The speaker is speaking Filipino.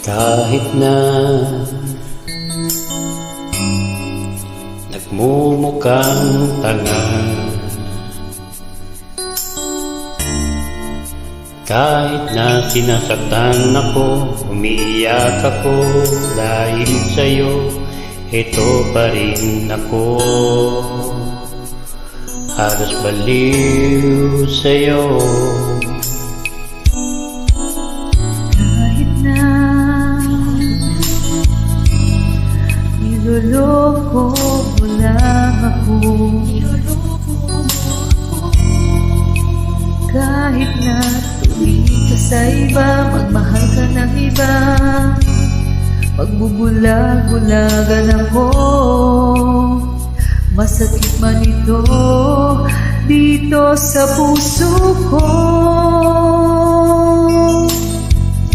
Kahit na nagmumukhang tanga, kahit na sinasaktan ako, umiiyak ako dahil sa'yo, ito pa rin ako. Halos baliw sa'yo. Kahit na niloloko mo lang ako, kahit na tumingin ka sa iba, magmahal ka ng iba, magbubulag-bulagan ako. Masakit man ito dito sa puso ko.